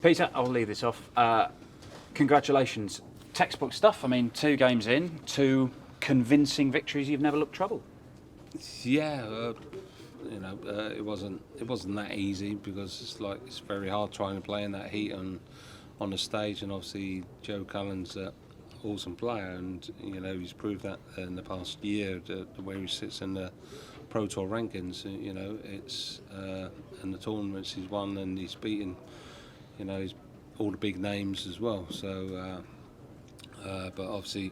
Peter, I'll leave this off. Congratulations. Textbook stuff. I mean, 2 games in, 2 convincing victories. You've never looked trouble. Yeah, it wasn't that easy because it's very hard trying to play in that heat on the stage, and obviously Joe Cullen's an awesome player, and he's proved that in the past year, the way he sits in the Pro Tour rankings. It's and the tournaments he's won, and he's beaten he's all the big names as well. So, but obviously,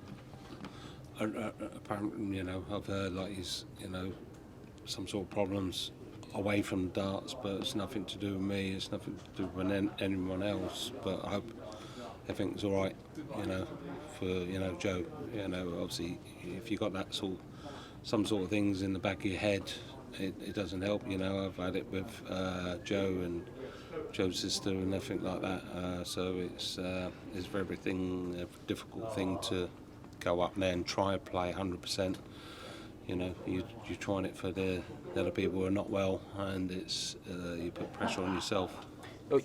apparently, I've heard he's some sort of problems away from darts, but it's nothing to do with me. It's nothing to do with anyone else. But I hope everything's all right, for Joe. Obviously, if you got that some sort of things in the back of your head, it doesn't help. I've had it with Joe and Joe's sister and everything like that. So it's a difficult thing to go up there and try and play 100%. You're trying it for the other people who are not well, and it's you put pressure on yourself.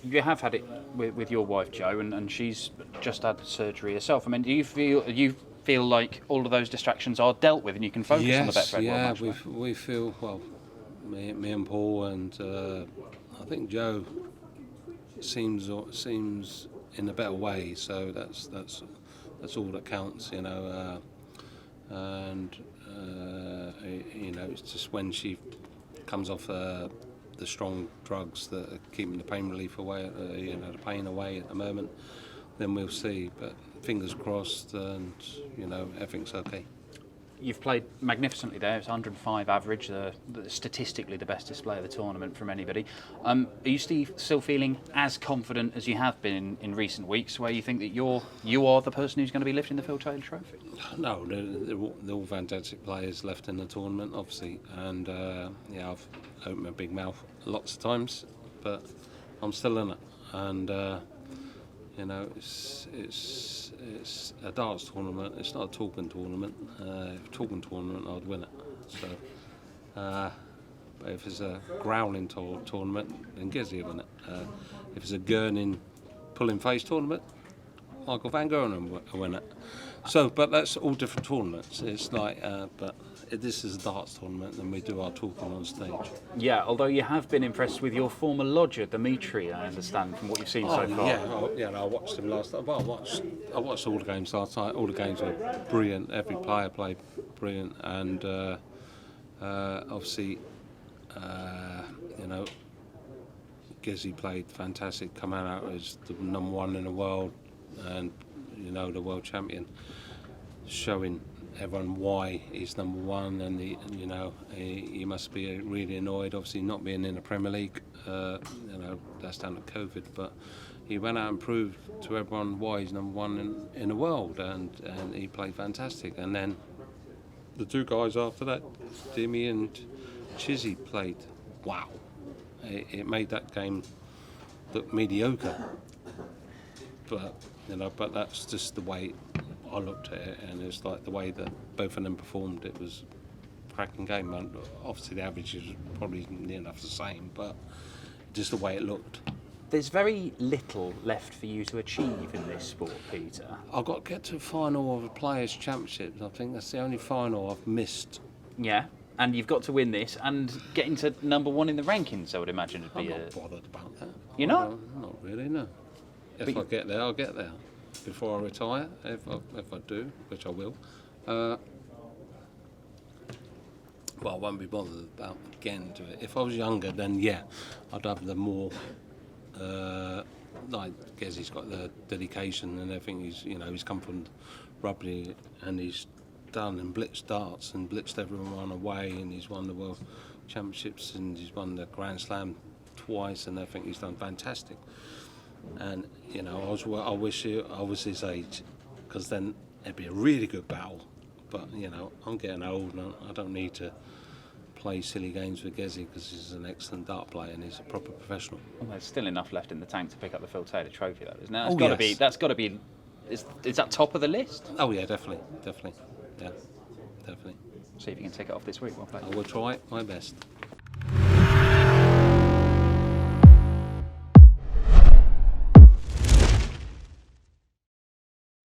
You have had it with your wife, Jo, and she's just had surgery herself. I mean, do you feel like all of those distractions are dealt with and you can focus on the Betfred World Matchplay? Yeah, we feel, well, me and Paul, and I think Joe seems in a better way, so that's all that counts, and it's just when she comes off the strong drugs that are keeping the pain relief away, the pain away at the moment, then we'll see. But fingers crossed, and everything's okay. You've played magnificently there. It's 105 average, statistically the best display of the tournament from anybody. Are you still feeling as confident as you have been in recent weeks, where you think that you are the person who's going to be lifting the Phil Taylor Trophy? No, they're all fantastic players left in the tournament, obviously, and I've opened my big mouth lots of times, but I'm still in it, and it's a darts tournament. It's not a talking tournament. If a talking tournament, I'd win it. So, but if it's a growling tournament, then Gizzy will win it. If it's a gurning, pulling face tournament, Michael Van Gogh will win it. So, but that's all different tournaments. It's but this is a darts tournament, and we do our talking on stage. Yeah, although you have been impressed with your former lodger, Dimitri, I understand, from what you've seen so far. Yeah, I watched him last night. Well, I watched all the games last night. All the games were brilliant. Every player played brilliant, and obviously, Gizzy played fantastic, coming out as the #1 in the world, and the world champion, showing everyone why he's #1, and he must be really annoyed, obviously, not being in the Premier League. That's down to COVID, but he went out and proved to everyone why he's #1 in the world, and he played fantastic. And then the 2 guys after that, Dimmy and Chizzy, played wow. It made that game look mediocre, but that's just the way I looked at it, and it's like the way that both of them performed. It was a cracking game, and obviously the average is probably near enough the same, but just the way it looked. There's very little left for you to achieve in this sport, Peter. I've got to get to the final of the Players' Championships. I think that's the only final I've missed. Yeah, and you've got to win this and get into #1 in the rankings, I would imagine would be. I'm not bothered about that. You're not? Not really, no. If I get there, I'll get there. Before I retire, if I do, which I will. Well, I won't be bothered about getting to it. If I was younger, then yeah, I'd have the more. I guess he's got the dedication and everything. He's come from rugby, and he's done and blitzed darts and blitzed everyone away, and he's won the World Championships, and he's won the Grand Slam twice, and I think he's done fantastic. And I wish I was his age, because then it'd be a really good battle. But I'm getting old, and I don't need to play silly games with Gezi, because he's an excellent dart player and he's a proper professional. Well, there's still enough left in the tank to pick up the Phil Taylor Trophy, though, isn't there? That's got to be. Is that top of the list? Oh yeah, definitely, yeah, definitely. See if you can take it off this week. Well played. I will try my best.